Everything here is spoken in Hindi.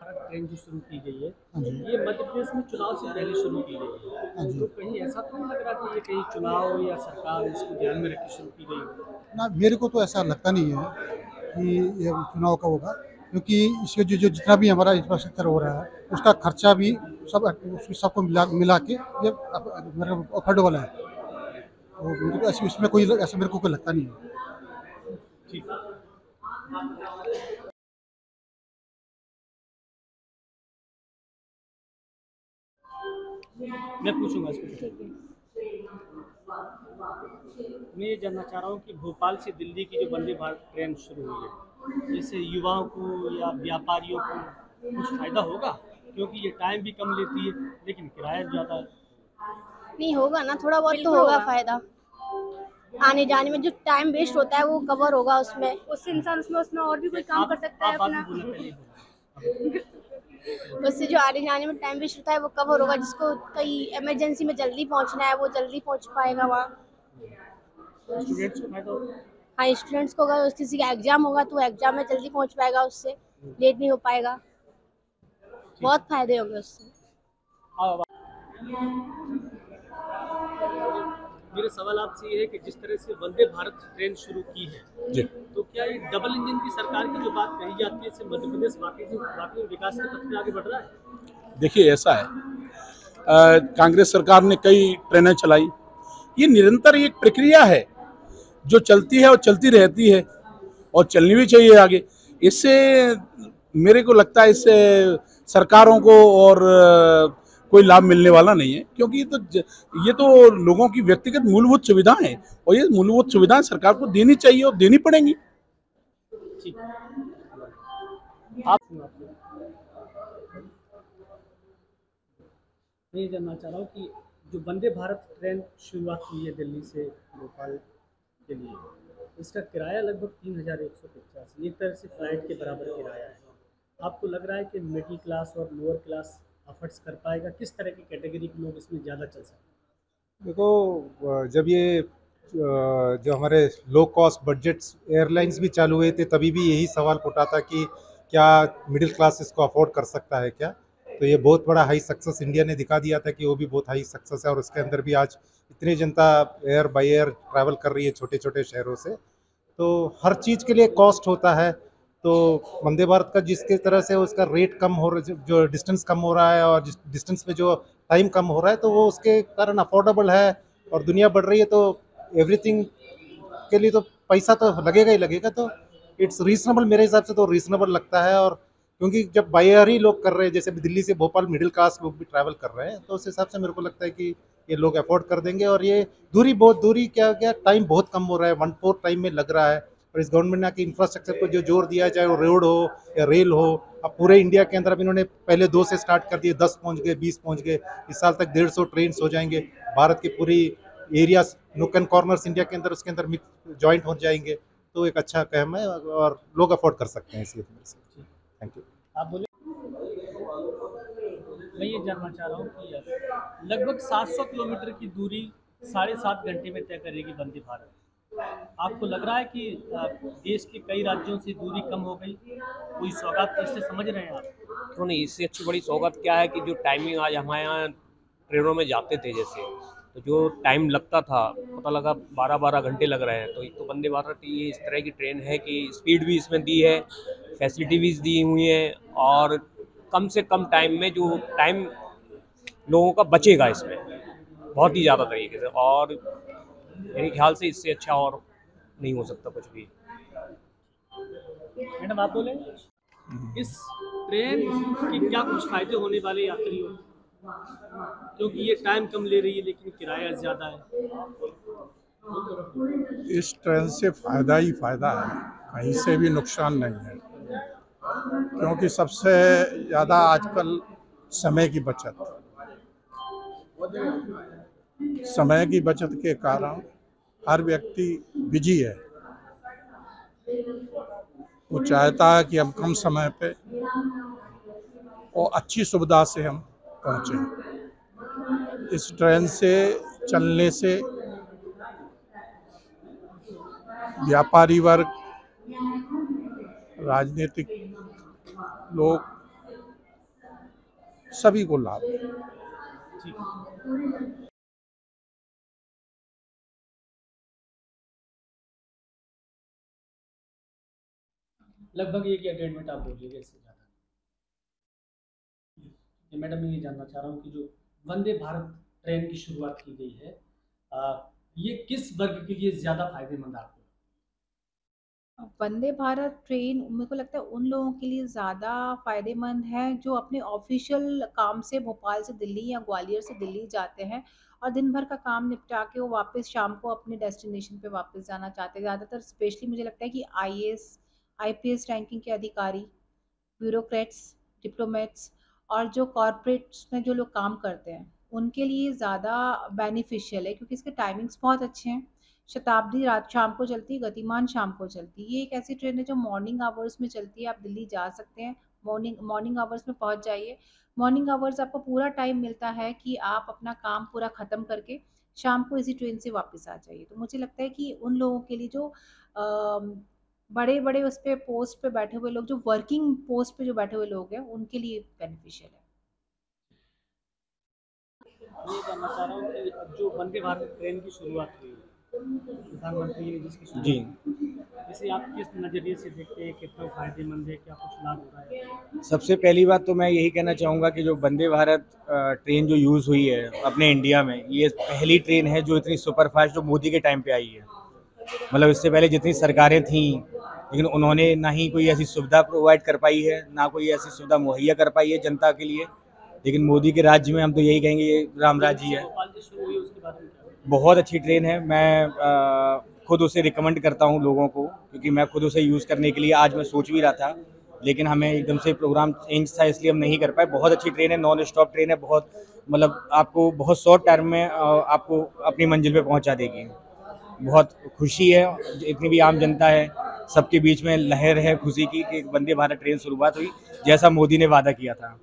ट्रेन जो शुरू की गई है, हाँ जी। ये मध्य प्रदेश में चुनाव से पहले शुरू की गई हाँ है, जी। तो कहीं ऐसा तो नहीं लग रहा कि ये कहीं चुनाव या सरकार इसको ध्यान में रख के शुरू की गई हो? ना, मेरे को तो ऐसा लगता नहीं है कि ये चुनाव का होगा, क्योंकि इसके जो जो जितना भी हमारा इंफ्रास्ट्रक्चर हो रहा है, उसका खर्चा भी सब सबको मिला मिला के ये मेरे अफोर्डेबल है। तो मेरे को इसमें कोई ऐसा मेरे को कोई लगता नहीं है। ठीक। मैं पूछूंगा इसको। मैं ये जानना चाह रहा हूँ कि भोपाल से दिल्ली की जो वंदे भारत ट्रेन शुरू हुई है, इससे युवाओं को या व्यापारियों को कुछ फायदा होगा? क्योंकि ये टाइम भी कम लेती है लेकिन किराया ज़्यादा है। नहीं होगा ना, थोड़ा बहुत तो बिल्कुल होगा होगा। फायदा। आने जाने में जो टाइम वेस्ट होता है वो कवर होगा उसमें। उससे इंसान उसमें और भी कोई काम कर सकता है आप अपना। भी बोला, पहले ही बोला। उससे जो आने जाने में टाइम वेस्ट होता है वो कवर होगा। जिसको कहीं इमरजेंसी में जल्दी पहुंचना है वो जल्दी पहुंच पाएगा वहाँ। स्टूडेंट्स को फायदा होगा। हाँ, स्टूडेंट्स को अगर किसी का एग्जाम होगा तो एग्जाम में जल्दी पहुंच पाएगा, उससे लेट नहीं हो पाएगा। बहुत फायदे होंगे उससे। हाँ, मेरा सवाल आपसे ये है कि जिस तरह से वंदे भारत ट्रेन शुरू की है जी। तो क्या ये डबल इंजन की सरकार की जो बात कही जाती है इससे मध्य प्रदेश वाकई विकास के पथ पे आगे बढ़ रहा है? देखिए, ऐसा है, कांग्रेस सरकार ने कई ट्रेनें चलाई। ये निरंतर एक प्रक्रिया है जो चलती है और चलती रहती है और चलनी भी चाहिए आगे। इससे मेरे को लगता है इससे सरकारों को और कोई लाभ मिलने वाला नहीं है, क्योंकि ये तो लोगों की व्यक्तिगत मूलभूत सुविधाएं हैं और ये मूलभूत सुविधाएं सरकार को देनी चाहिए और देनी पड़ेंगी। ठीक। आप मैं ये जानना चाह रहा हूँ कि जो वंदे भारत ट्रेन शुरुआत हुई है दिल्ली से भोपाल के लिए, इसका किराया लगभग 3185, एक तरह से फ्लाइट के बराबर किराया है। आपको लग रहा है कि मिडिल क्लास और लोअर क्लास अफर्ट्स कर पाएगा? किस तरह की कैटेगरी के लोग इसमें ज़्यादा चल सकते हैं? देखो, जब ये जो हमारे लो कॉस्ट बजट्स एयरलाइंस भी चालू हुए थे तभी भी यही सवाल उठा था कि क्या मिडिल क्लास इसको अफोर्ड कर सकता है क्या। तो ये बहुत बड़ा हाई सक्सेस इंडिया ने दिखा दिया था कि वो भी बहुत हाई सक्सेस है, और उसके अंदर भी आज इतनी जनता एयर बाई एयर ट्रैवल कर रही है छोटे छोटे शहरों से। तो हर चीज़ के लिए कॉस्ट होता है। तो वंदे भारत का जिसके तरह से उसका रेट कम हो रहा, जो डिस्टेंस कम हो रहा है और जिस डिस्टेंस में जो टाइम कम हो रहा है, तो वो उसके कारण अफोर्डेबल है। और दुनिया बढ़ रही है तो एवरीथिंग के लिए तो पैसा तो लगेगा ही लगेगा। तो इट्स रीजनेबल, मेरे हिसाब से तो रीजनेबल लगता है। और क्योंकि जब बाई एयर ही लोग कर रहे हैं, जैसे दिल्ली से भोपाल मिडिल क्लास लोग भी ट्रैवल कर रहे हैं, तो उस हिसाब से मेरे को लगता है कि ये लोग अफोर्ड कर देंगे। और ये दूरी क्या क्या टाइम बहुत कम हो रहा है, 1/4 टाइम में लग रहा है। और इस गवर्नमेंट ने आके इंफ्रास्ट्रक्चर को जो जोर दिया है, चाहे वो रोड हो या रेल हो, अब पूरे इंडिया के अंदर अब इन्होंने पहले 2 से स्टार्ट कर दिए, 10 पहुंच गए, 20 पहुंच गए। इस साल तक 150 ट्रेन हो जाएंगे। भारत की पूरी एरियाज, नुक एंड कॉर्नर्स इंडिया के अंदर, उसके अंदर मिक्स ज्वाइंट हो जाएंगे। तो एक अच्छा कहम है और लोग अफोर्ड कर सकते हैं इसलिए। Thank you. आप बोले। मैं ये जानना चाह रहा हूँ कि लगभग 700 किलोमीटर की दूरी 7.5 घंटे में तय करेगी वंदे भारत। आपको लग रहा है कि देश के कई राज्यों से दूरी कम हो गई? कोई सौगात तो इससे समझ रहे हैं आप? क्यों नहीं, इससे अच्छी बड़ी सौगात क्या है कि जो टाइमिंग आज हमारे यहाँ ट्रेनों में जाते थे, जैसे तो जो टाइम लगता था पता लगा 12-12 घंटे लग रहे हैं। तो एक तो वंदे भारत ये इस तरह की ट्रेन है कि स्पीड भी इसमें दी है, फैसिलिटी भी दी हुई है, और कम से कम टाइम में जो टाइम लोगों का बचेगा इसमें बहुत ही ज़्यादा तरीके से। और मेरे ख्याल से इससे अच्छा और नहीं हो सकता कुछ भी। मैडम आप बोले, इस ट्रेन के क्या कुछ फायदे होने वाले यात्रियों को? क्योंकि ये टाइम कम ले रही है लेकिन किराया ज़्यादा है। इस ट्रेन से फ़ायदा ही फ़ायदा है, कहीं से भी नुकसान नहीं है। क्योंकि सबसे ज़्यादा आजकल समय की बचत के कारण हर व्यक्ति बिजी है। वो चाहता है कि हम कम समय पे और अच्छी सुविधा से हम पहुँचें। इस ट्रेन से चलने से व्यापारी वर्ग, राजनीतिक लोग सभी को लाभ है। ठीक है। लगभग 1 या 1.5 मिनट आप बोलिएगा, इससे ज़्यादा नहीं। मैडम, मैं ये जानना चाह रहा हूँ कि जो वंदे भारत ट्रेन की शुरुआत की गई है, ये किस वर्ग के लिए ज़्यादा फायदेमंद आपको? वंदे भारत ट्रेन मेरे को लगता है उन लोगों के लिए ज़्यादा फ़ायदेमंद है जो अपने ऑफिशियल काम से भोपाल से दिल्ली या ग्वालियर से दिल्ली जाते हैं और दिन भर का काम निपटा के वो वापस शाम को अपने डेस्टिनेशन पे वापस जाना चाहते हैं। ज़्यादातर स्पेशली मुझे लगता है कि आईएएस आईपीएस रैंकिंग के अधिकारी, ब्यूरोक्रेट्स, डिप्लोमेट्स और जो कॉरपोरेट्स में जो लोग काम करते हैं उनके लिए ज़्यादा बेनिफिशियल है क्योंकि इसके टाइमिंग्स बहुत अच्छे हैं। शताब्दी रात शाम को चलती है, गतिमान शाम को चलती है। ये एक ऐसी ट्रेन है जो मॉर्निंग आवर्स में चलती है। आप दिल्ली जा सकते हैं, मॉर्निंग मॉर्निंग आवर्स में पहुंच जाइए। मॉर्निंग आवर्स आपको पूरा टाइम मिलता है कि आप अपना काम पूरा ख़त्म करके शाम को इसी ट्रेन से वापस आ जाइए। तो मुझे लगता है कि उन लोगों के लिए जो बड़े बड़े उस पे पोस्ट पे बैठे हुए लोग, जो वर्किंग पोस्ट पे जो बैठे हुए लोग हैं, उनके लिए बेनिफिशियल है। मैं ये जानना चाह रहा हूँ कि जो वंदे भारत ट्रेन की शुरुआत हुई, प्रधानमंत्री ने जिसकी शुरुआत जी, की, इसे आप किस नज़रिए से देखते हैं? कितना फ़ायदेमंद है? क्या कुछ लाभ हो रहा है? सबसे पहली बात तो मैं यही कहना चाहूँगा कि जो वंदे भारत ट्रेन जो यूज़ हुई है अपने इंडिया में, ये पहली ट्रेन है जो इतनी सुपरफास्ट जो मोदी के टाइम पे आई है। मतलब इससे पहले जितनी सरकारें थीं, लेकिन उन्होंने ना ही कोई ऐसी सुविधा प्रोवाइड कर पाई है, ना कोई ऐसी सुविधा मुहैया कर पाई है जनता के लिए। लेकिन मोदी के राज्य में हम तो यही कहेंगे ये राम राज्य ही है। भोपाल से शुरू हुई, उसके बाद में क्या हुआ? बहुत अच्छी ट्रेन है। मैं खुद उसे रिकमेंड करता हूँ लोगों को, क्योंकि मैं खुद उसे यूज़ करने के लिए आज मैं सोच भी रहा था, लेकिन हमें एकदम से प्रोग्राम चेंज था इसलिए हम नहीं कर पाए। बहुत अच्छी ट्रेन है, नॉन स्टॉप ट्रेन है। बहुत मतलब आपको बहुत शॉर्ट टाइम में आपको अपनी मंजिल पे पहुंचा देगी। बहुत खुशी है, इतनी भी आम जनता है सबके बीच में लहर है खुशी की कि वंदे भारत ट्रेन शुरुआत हुई जैसा मोदी ने वादा किया था।